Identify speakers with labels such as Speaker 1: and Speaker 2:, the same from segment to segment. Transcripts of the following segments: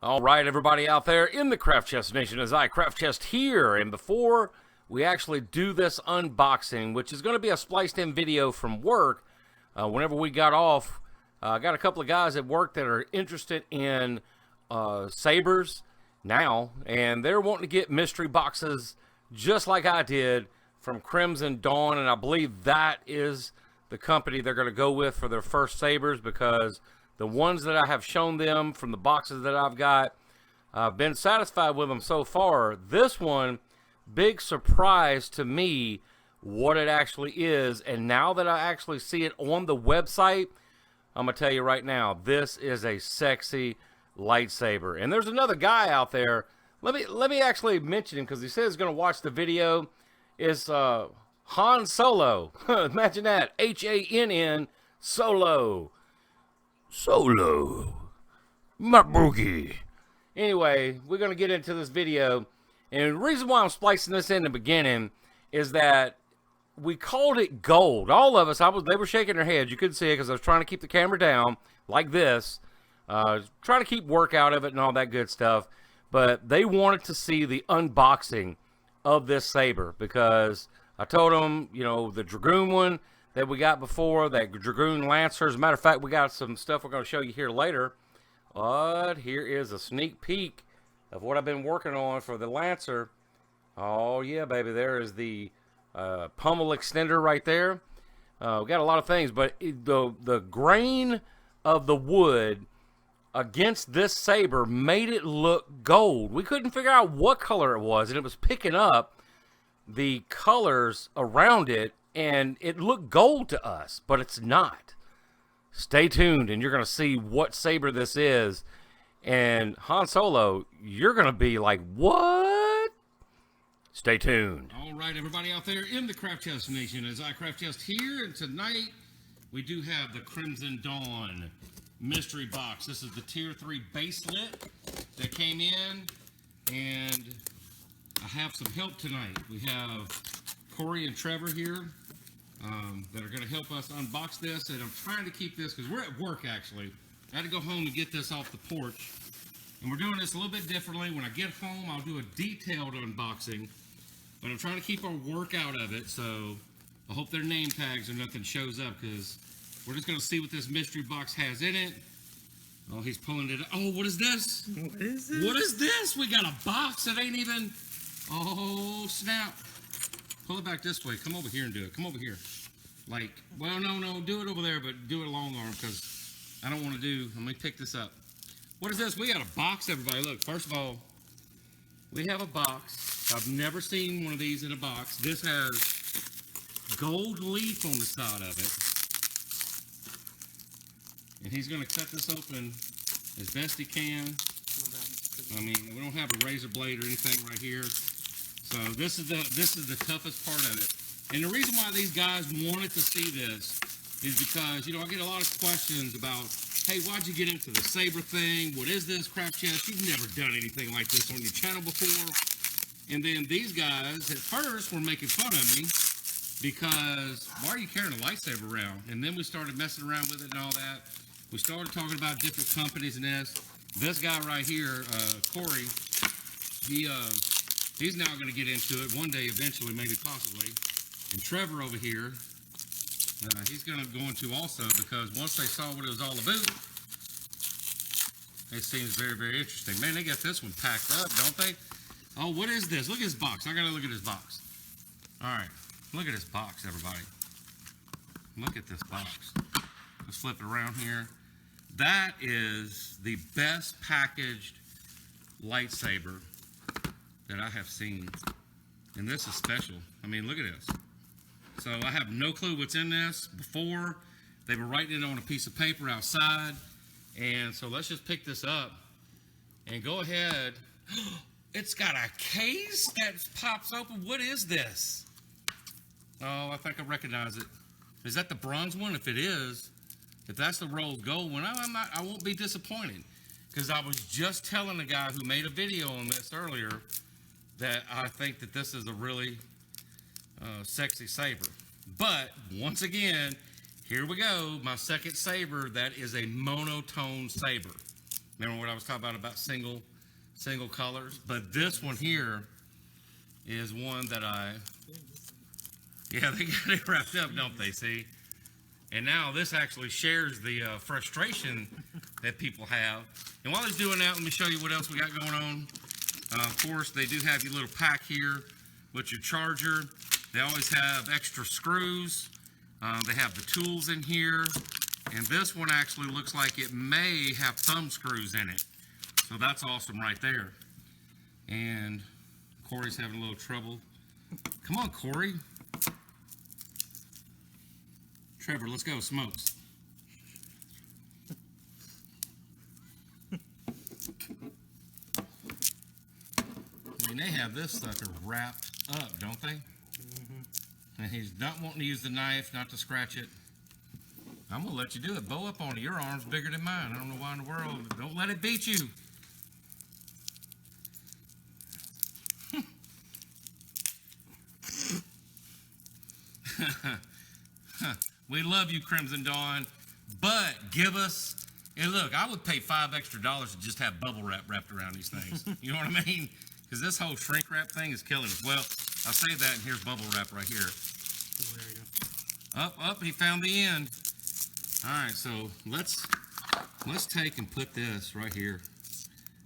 Speaker 1: All right, everybody out there in the Craft Chest Nation, as I Craft Chest here, and before we actually do this unboxing, which is going to be a spliced-in video from work, whenever we got off, I got a couple of guys at work that are interested in sabers now, and they're wanting to get mystery boxes just like I did from Crimson Dawn, and I believe that is the company they're going to go with for their first sabers, because the ones that I have shown them from the boxes that I've got, I've been satisfied with them so far. This one, big surprise to me what it actually is, and now that I actually see it on the website, I'm going to tell you right now, this is a sexy lightsaber. And there's another guy out there. Let me actually mention him, because he says he's going to watch the video. Is Han Solo. Imagine that. H-A-N-N Solo. Solo. My boogie. Anyway, we're going to get into this video. And the reason why I'm splicing this in the beginning is that we called it gold. All of us, they were shaking their heads. You couldn't see it because I was trying to keep the camera down like this. Trying to keep work out of it and all that good stuff. But they wanted to see the unboxing of this saber, because I told them, you know, the Dragoon one that we got before, that Dragoon Lancer. As a matter of fact, we got some stuff we're going to show you here later. But here is a sneak peek of what I've been working on for the Lancer. Oh, yeah, baby. There is the pommel extender right there. We got a lot of things, but the grain of the wood against this saber made it look gold. We couldn't figure out what color it was, and it was picking up the colors around it, and it looked gold to us, but it's not. Stay tuned, and you're going to see what saber this is. And Han Solo, you're going to be like, what? Stay tuned. All right, everybody out there in the Craft Chest Nation, as I Craft Chest here, and tonight we do have the Crimson Dawn mystery box. This is the tier 3 baselet that came in, and I have some help tonight. We have Corey and Trevor here that are going to help us unbox this, and I'm trying to keep this because we're at work. Actually, I had to go home and get this off the porch, and we're doing this a little bit differently. When I get home, I'll do a detailed unboxing, but I'm trying to keep our work out of it, so I hope their name tags or nothing shows up, because we're just going to see what this mystery box has in it. Oh, he's pulling it. Oh, what is this?
Speaker 2: What is this?
Speaker 1: What is this? We got a box that ain't even... Oh, snap. Pull it back this way. Come over here and do it. Come over here. Like, well, no, do it over there, but do it long arm, because I don't want to do... Let me pick this up. What is this? We got a box, everybody. Look, first of all, we have a box. I've never seen one of these in a box. This has gold leaf on the side of it. And he's going to cut this open as best he can. I mean, we don't have a razor blade or anything right here. So this is the toughest part of it. And the reason why these guys wanted to see this is because, you know, I get a lot of questions about, hey, why'd you get into the saber thing? What is this, Craft Chest? You've never done anything like this on your channel before. And then these guys at first were making fun of me, because why are you carrying a lightsaber around? And then we started messing around with it and all that. We started talking about different companies and this. This guy right here, Corey, he's now going to get into it one day, eventually, maybe possibly. And Trevor over here, he's going to go into also, because once they saw what it was all about, it seems very, very interesting. Man, they got this one packed up, don't they? Oh, what is this? Look at this box. I got to look at this box. All right. Look at this box, everybody. Look at this box. Let's flip it around here. That is the best packaged lightsaber that I have seen. And this is special. I mean, look at this. So I have no clue what's in this. Before, they were writing it on a piece of paper outside. And so let's just pick this up and go ahead. It's got a case that pops open. What is this? Oh, I think I recognize it. Is that the bronze one? If it is, if that's the rose gold one, I won't be disappointed, because I was just telling the guy who made a video on this earlier that I think that this is a really sexy saber. But once again, here we go. My second saber that is a monotone saber. Remember what I was talking about single colors? But this one here is one that yeah, they got it wrapped up, don't they? See? And now this actually shares the frustration that people have. And while he's doing that, let me show you what else we got going on. Of course, they do have your little pack here with your charger. They always have extra screws. They have the tools in here. And this one actually looks like it may have thumb screws in it. So that's awesome right there. And Corey's having a little trouble. Come on, Corey. Trevor, let's go, smokes. I mean, they have this sucker wrapped up, don't they? And he's not wanting to use the knife, not to scratch it. I'm going to let you do it. Bow up on it. Your arm's bigger than mine. I don't know why in the world. Don't let it beat you. We love you, Crimson Dawn, but give us, and look, I would pay $5 extra to just have bubble wrap wrapped around these things. You know what I mean? Because this whole shrink wrap thing is killing us. Well, I'll say that, and here's bubble wrap right here.
Speaker 2: Oh, there you go.
Speaker 1: Up, he found the end. All right, so let's take and put this right here,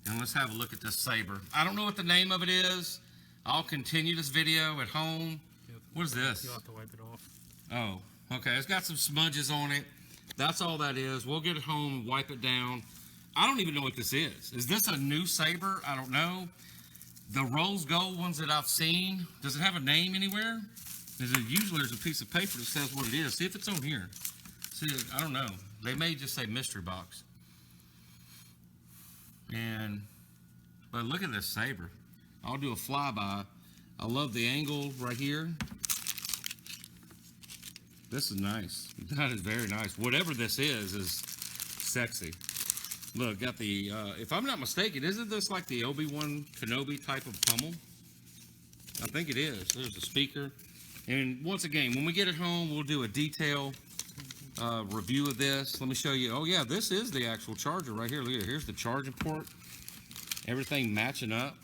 Speaker 1: and let's have a look at this saber. I don't know what the name of it is. I'll continue this video at home.
Speaker 2: Yep.
Speaker 1: What is this?
Speaker 2: You'll have to wipe it off.
Speaker 1: Oh, okay. It's got some smudges on it. That's all that is. We'll get it home and wipe it down. I don't even know what this is. Is this a new saber? I don't know. The rose gold ones that I've seen, does it have a name anywhere? Usually there's a piece of paper that says what it is. See if it's on here. See, I don't know. They may just say mystery box. But look at this saber. I'll do a flyby. I love the angle right here. This is nice. That is very nice. Whatever this is sexy. Look, got the, if I'm not mistaken, isn't this like the Obi-Wan Kenobi type of pummel? I think it is. There's a speaker. And once again, when we get it home, we'll do a detailed review of this. Let me show you. Oh, yeah, this is the actual charger right here. Look at it. Here's the charging port. Everything matching up.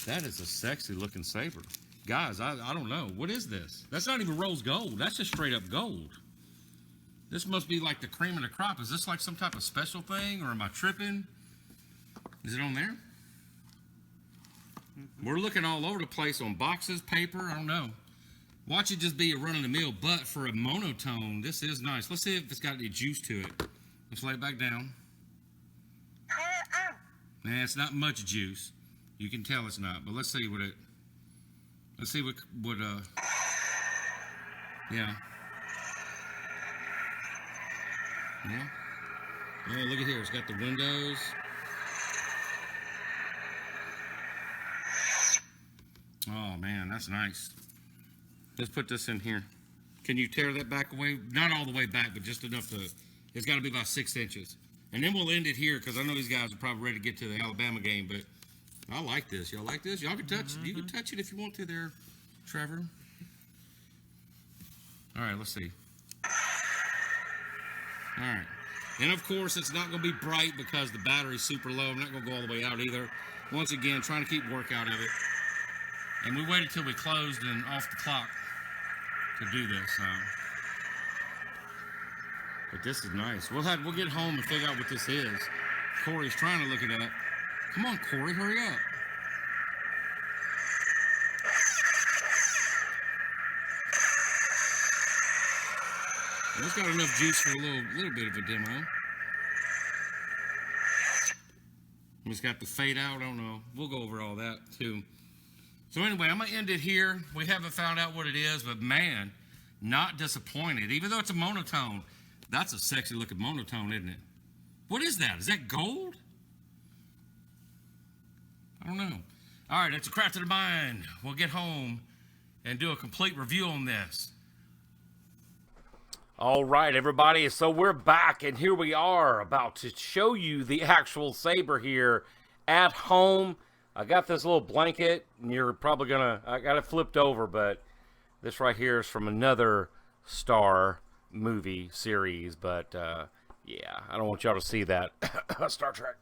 Speaker 1: That is a sexy looking saber. Guys, I don't know. What is this? That's not even rose gold. That's just straight up gold. This must be like the cream of the crop. Is this like some type of special thing, or am I tripping? Is it on there? We're looking all over the place on boxes, paper. I don't know. Watch it just be a run-of-the-mill, but for a monotone, this is nice. Let's see if it's got any juice to it. Let's lay it back down. Nah, it's not much juice. You can tell it's not, but let's see what it... Let's see what yeah. Yeah. Oh, look at here. It's got the windows. Oh, man, that's nice. Let's put this in here. Can you tear that back away? Not all the way back, but just enough to... It's got to be about 6 inches. And then we'll end it here, because I know these guys are probably ready to get to the Alabama game, but... I like this. Y'all like this? Y'all can touch it. You can touch it if you want to there, Trevor. All right, let's see. All right. And, of course, it's not going to be bright because the battery's super low. I'm not going to go all the way out either. Once again, trying to keep work out of it. And we waited till we closed and off the clock to do this. But this is nice. We'll get home and figure out what this is. Corey's trying to look it up. Come on, Corey, hurry up. Well, it's got enough juice for a little bit of a demo. It's got the fade out. I don't know. We'll go over all that, too. So anyway, I'm going to end it here. We haven't found out what it is, but, man, not disappointed. Even though it's a monotone, that's a sexy-looking monotone, isn't it? What is that? Is that gold? I don't know. All right, it's a craft of the mind. We'll get home and do a complete review on this. All right, everybody. So we're back, and here we are about to show you the actual saber here at home. I got this little blanket, and you're probably going to... I got it flipped over, but this right here is from another Star movie series. But, Yeah, I don't want y'all to see that. Star Trek.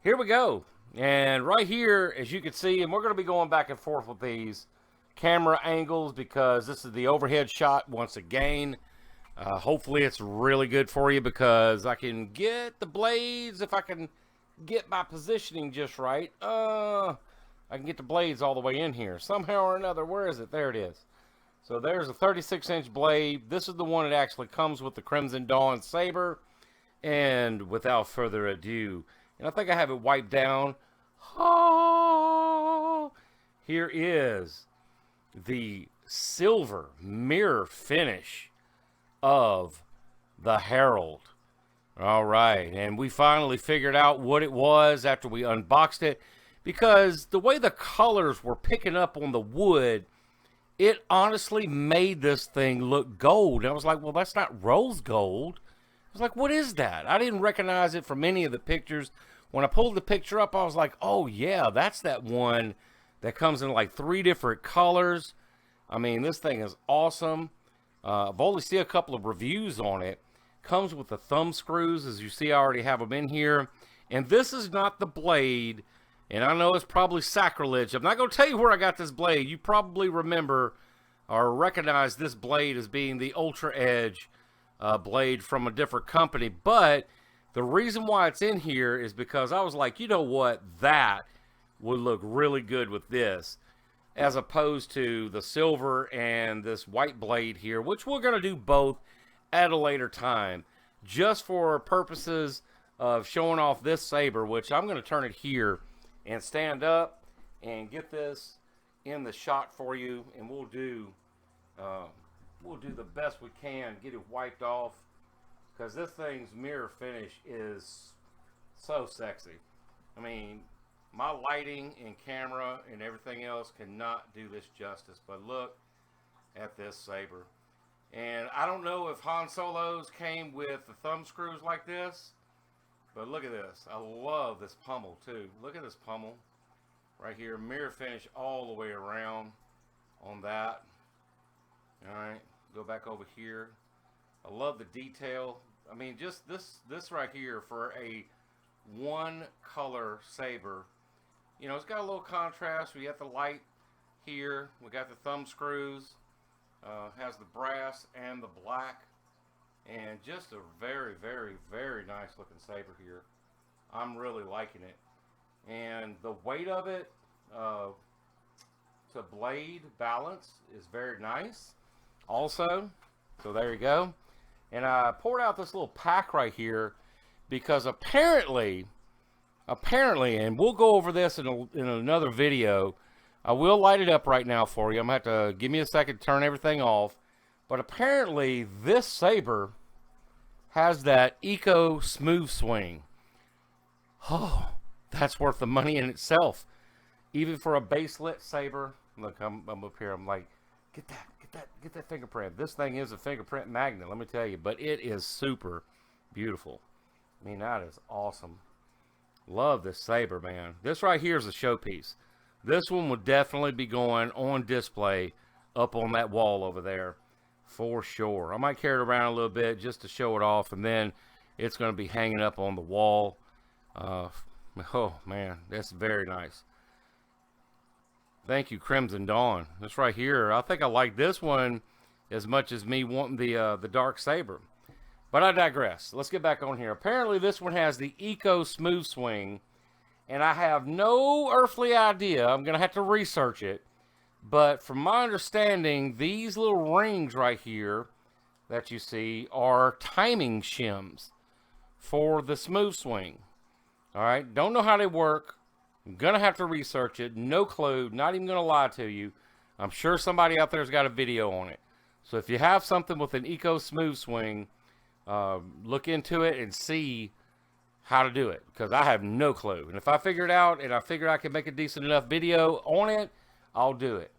Speaker 1: Here we go. And right here, as you can see, and we're going to be going back and forth with these camera angles because this is the overhead shot once again. Hopefully it's really good for you because I can get the blades, if I can get my positioning just right. I can get the blades all the way in here somehow or another. Where is it? There it is. So there's a 36-inch blade. This is the one that actually comes with the Crimson Dawn saber. And without further ado, and I think I have it wiped down. Oh, here is the silver mirror finish of the Herald. All right, and we finally figured out what it was after we unboxed it, because the way the colors were picking up on the wood, it honestly made this thing look gold. And I was like, well, that's not rose gold. I was like, what is that? I didn't recognize it from any of the pictures. When I pulled the picture up, I was like, oh, yeah, that's that one that comes in like 3 different colors. I mean, this thing is awesome. I've only seen a couple of reviews on it. Comes with the thumb screws. As you see, I already have them in here. And this is not the blade. And I know it's probably sacrilege. I'm not going to tell you where I got this blade. You probably remember or recognize this blade as being the Ultra Edge blade from a different company. But the reason why it's in here is because I was like, you know what? That would look really good with this, as opposed to the silver and this white blade here, which we're going to do both at a later time, just for purposes of showing off this saber, which I'm going to turn it here and stand up and get this in the shot for you, and we'll do the best we can, get it wiped off, because this thing's mirror finish is so sexy. I mean, my lighting and camera and everything else cannot do this justice, but look at this saber. And I don't know if Han Solo's came with the thumb screws like this, but look at this. I love this pommel too. Look at this pommel right here. Mirror finish all the way around on that. All right, go back over here. I love the detail. I mean, just this right here for a one color saber. You know, it's got a little contrast. We got the light here. We got the thumb screws. Has the brass and the black. And just a very, very, very nice looking saber here. I'm really liking it. And the weight of it to blade balance is very nice also. So there you go. And I poured out this little pack right here because apparently, and we'll go over this in another video. I will light it up right now for you. I'm going to have to give me a second to turn everything off. But apparently this saber has that Eco Smooth Swing. Oh, that's worth the money in itself. Even for a baselit saber. Look, I'm up here. I'm like, get that fingerprint. This thing is a fingerprint magnet, let me tell you. But it is super beautiful. I mean, that is awesome. Love this saber, man. This right here is a showpiece. This one will definitely be going on display up on that wall over there for sure. I might carry it around a little bit just to show it off, and then it's going to be hanging up on the wall. Oh, man, that's very nice. Thank you, Crimson Dawn. This right here, I think I like this one as much as me wanting the dark saber. But I digress. Let's get back on here. Apparently, this one has the Eco Smooth Swing, and I have no earthly idea. I'm going to have to research it. But from my understanding, these little rings right here that you see are timing shims for the smooth swing. All right, don't know how they work. I'm going to have to research it. No clue. Not even going to lie to you. I'm sure somebody out there's got a video on it. So if you have something with an Eco Smooth Swing, look into it and see how to do it, because I have no clue. And if I figure it out and I figure I can make a decent enough video on it, I'll do it.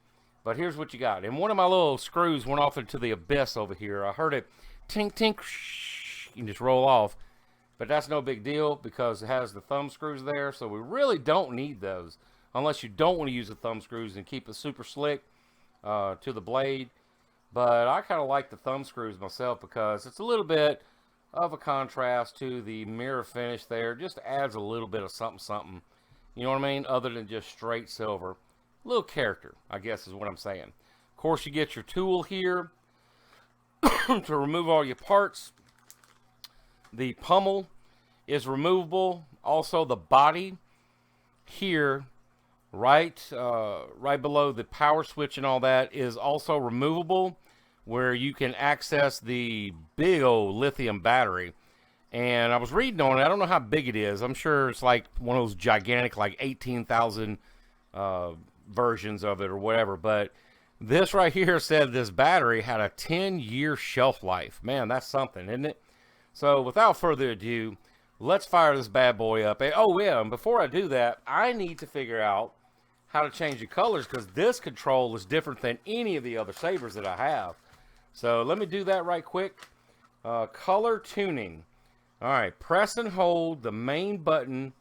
Speaker 1: But here's what you got. And one of my little screws went off into the abyss over here. I heard it tink, tink, you can just roll off. But that's no big deal because it has the thumb screws there. So we really don't need those unless you don't want to use the thumb screws and keep it super slick to the blade. But I kind of like the thumb screws myself because it's a little bit of a contrast to the mirror finish there. Just adds a little bit of something, something. You know what I mean? Other than just straight silver. Little character, I guess is what I'm saying. Of course, you get your tool here to remove all your parts. The pommel is removable. Also, the body here, right below the power switch and all that, is also removable, where you can access the big old lithium battery. And I was reading on it. I don't know how big it is. I'm sure it's like one of those gigantic, like 18,000 versions of it or whatever. But this right here said this battery had a 10-year shelf life. Man, that's something, isn't it? So without further ado, let's fire this bad boy up. Oh yeah, and before I do that, I need to figure out how to change the colors, because this control is different than any of the other sabers that I have. So let me do that right quick. Color tuning. All right, press and hold the main button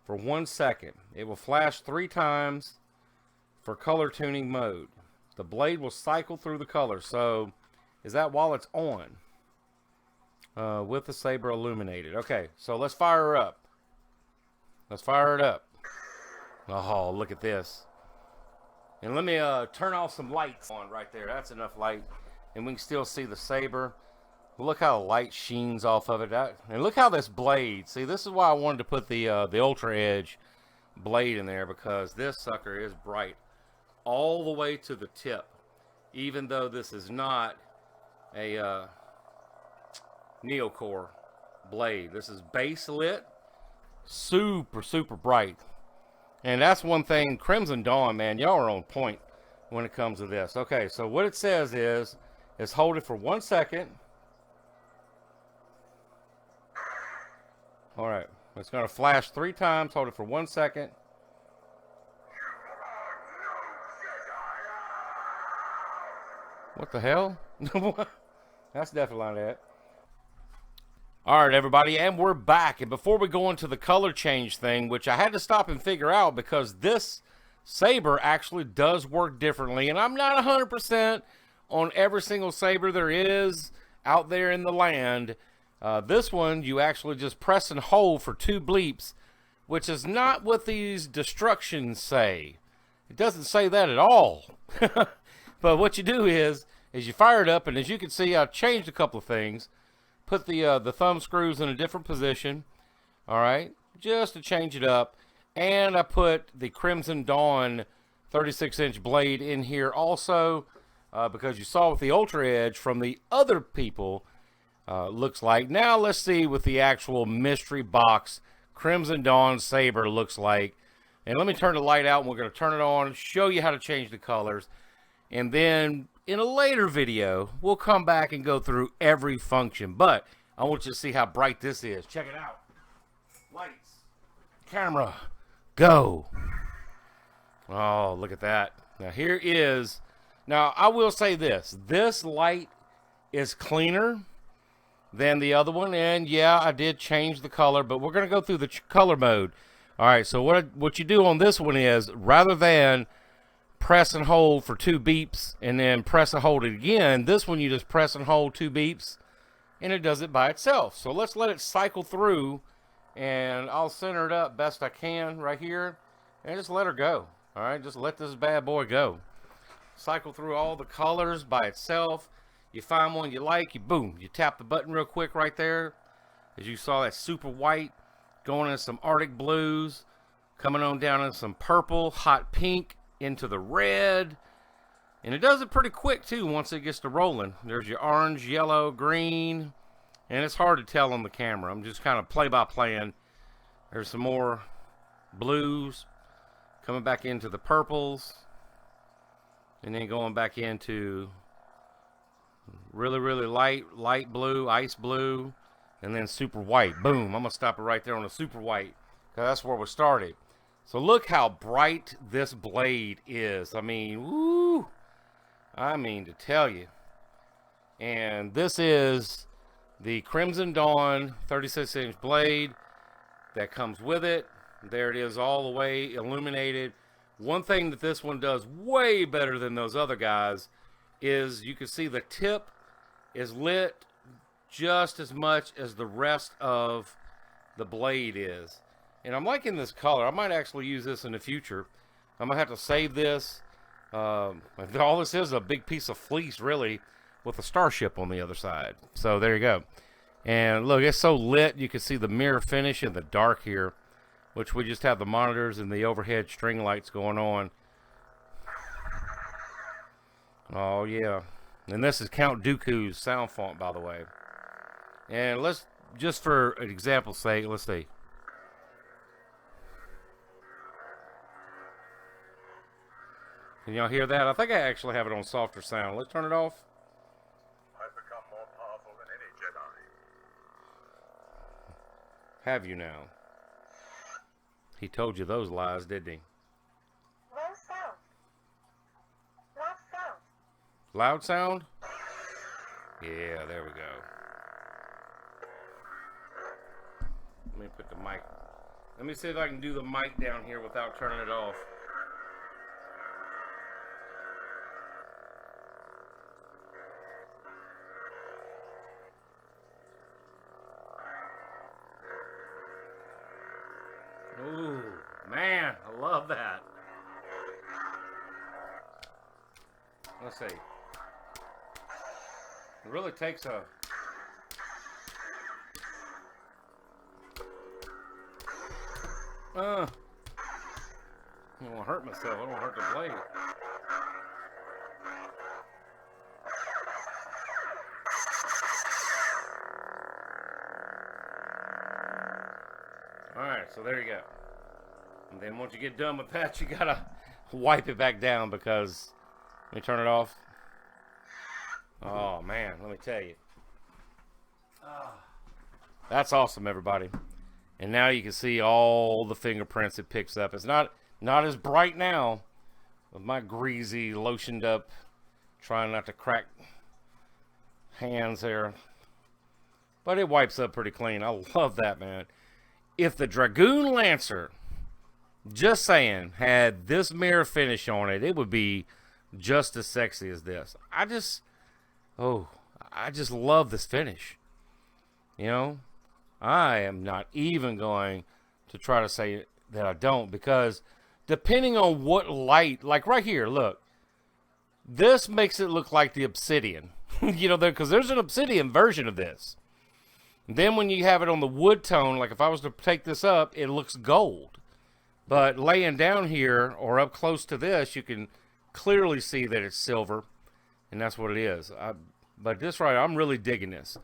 Speaker 1: for 1 second. It will flash 3 times for color tuning mode. The blade will cycle through the colors. So is that while it's on? With the saber illuminated. Okay, so let's fire her up. Let's fire it up. Oh, look at this. And let me turn off some lights on right there. That's enough light. And we can still see the saber. Look how the light sheens off of it. And look how this blade. See, this is why I wanted to put the Ultra Edge blade in there, because this sucker is bright all the way to the tip. Even though this is not a Neocore blade. This is base lit. Super, super bright. And that's one thing, Crimson Dawn, man, y'all are on point when it comes to this. Okay, so what it says is hold it for 1 second. All right, it's going to flash 3 times. Hold it for 1 second. What the hell? That's definitely not that. All right, everybody, and we're back. And before we go into the color change thing, which I had to stop and figure out because this saber actually does work differently, and I'm not 100% on every single saber there is out there in the land. This one, you actually just press and hold for 2 bleeps, which is not what these destructions say. It doesn't say that at all. But what you do is you fire it up, and as you can see, I've changed a couple of things. Put the thumb screws in a different position, all right, just to change it up. And I put the Crimson Dawn 36-inch blade in here also, because you saw with the Ultra Edge from the other people, looks like. Now let's see what the actual mystery box Crimson Dawn saber looks like. And let me turn the light out, and we're going to turn it on, show you how to change the colors. And then in a later video, we'll come back and go through every function. But I want you to see how bright this is. Check it out. Lights. Camera. Go. Oh, look at that. Now here is... Now, I will say this. This light is cleaner than the other one. And yeah, I did change the color. But we're going to go through the color mode. All right, so what you do on this one is, rather than press and hold for 2 beeps and then press and hold it again, this one you just press and hold 2 beeps and it does it by itself. So let's let it cycle through, and I'll center it up best I can right here and just let her go. All right, just let this bad boy go. Cycle through all the colors by itself. You find one you like, you tap the button real quick right there. As you saw, that super white going into some Arctic blues, coming on down into some purple, hot pink, into the red, and it does it pretty quick too once it gets to rolling. There's your orange, yellow, green, and it's hard to tell on the camera. I'm just kind of play by playing. There's some more blues coming back into the purples, and then going back into really, really light blue, ice blue, and then super white. Boom. I'm gonna stop it right there on the super white, because that's where we started. So look how bright this blade is. I mean, woo! I mean, to tell you. And this is the Crimson Dawn 36-inch blade that comes with it. There it is, all the way illuminated. One thing that this one does way better than those other guys is you can see the tip is lit just as much as the rest of the blade is. And I'm liking this color. I might actually use this in the future. I'm going to have to save this. All this is a big piece of fleece, really, with a starship on the other side. So there you go. And look, it's so lit. You can see the mirror finish in the dark here, which we just have the monitors and the overhead string lights going on. Oh, yeah. And this is Count Dooku's sound font, by the way. And let's, just for an example's sake, let's see. Can y'all hear that? I think I actually have it on softer sound. Let's turn it off.
Speaker 3: I've become more powerful than any Jedi.
Speaker 1: Have you now? He told you those lies, didn't he?
Speaker 4: No sound. Loud sound.
Speaker 1: Loud sound? Yeah, there we go. Let me put the mic. Let me see if I can do the mic down here without turning it off. Ooh, man, I love that. Let's see. It really takes a... I don't want to hurt myself. I don't want to hurt the blade. Alright, so there you go. And then once you get done with that, you gotta wipe it back down because... Let me turn it off. Oh, man, let me tell you. That's awesome, everybody. And now you can see all the fingerprints it picks up. It's not as bright now with my greasy, lotioned up, trying not to crack hands there. But it wipes up pretty clean. I love that, man. If the Dragoon Lancer, just saying, had this mirror finish on it, it would be just as sexy as this. I just love this finish. You know, I am not even going to try to say that I don't, because depending on what light, like right here, look, this makes it look like the obsidian. You know, because there's an obsidian version of this. Then when you have it on the wood tone, like if I was to take this up, it looks gold. But laying down here or up close to this, you can clearly see that it's silver, and that's what it is. But this right, I'm really digging this.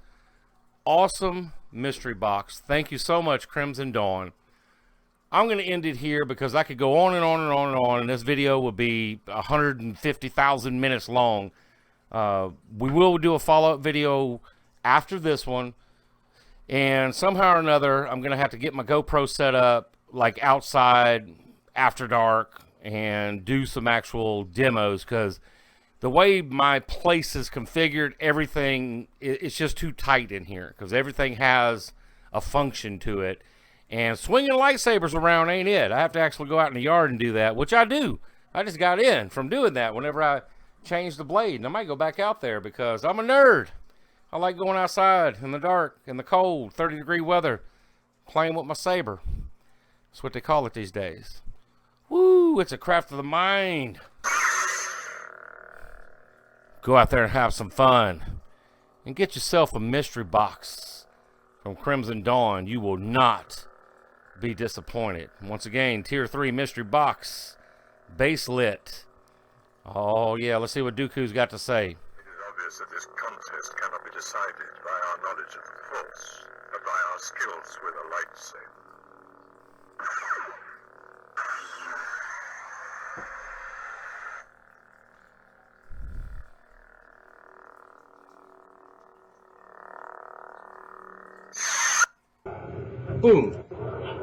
Speaker 1: Awesome mystery box. Thank you so much, Crimson Dawn. I'm going to end it here because I could go on and on and on and on, and this video will be 150,000 minutes long. We will do a follow-up video after this one, and somehow or another, I'm going to have to get my GoPro set up, like outside, after dark, and do some actual demos, because the way my place is configured, everything, it's just too tight in here, because everything has a function to it. And swinging lightsabers around ain't it. I have to actually go out in the yard and do that, which I do. I just got in from doing that whenever I changed the blade. And I might go back out there because I'm a nerd. I like going outside in the dark, in the cold, 30-degree weather, playing with my saber. That's what they call it these days. Woo, it's a craft of the mind. Go out there and have some fun. And get yourself a mystery box from Crimson Dawn. You will not be disappointed. Once again, Tier 3 mystery box. Base lit. Oh, yeah, let's see what Dooku's got to say.
Speaker 3: It is obvious that this contest cannot be decided by our knowledge of the Force, but by our skills with a lightsaber.
Speaker 5: Boom.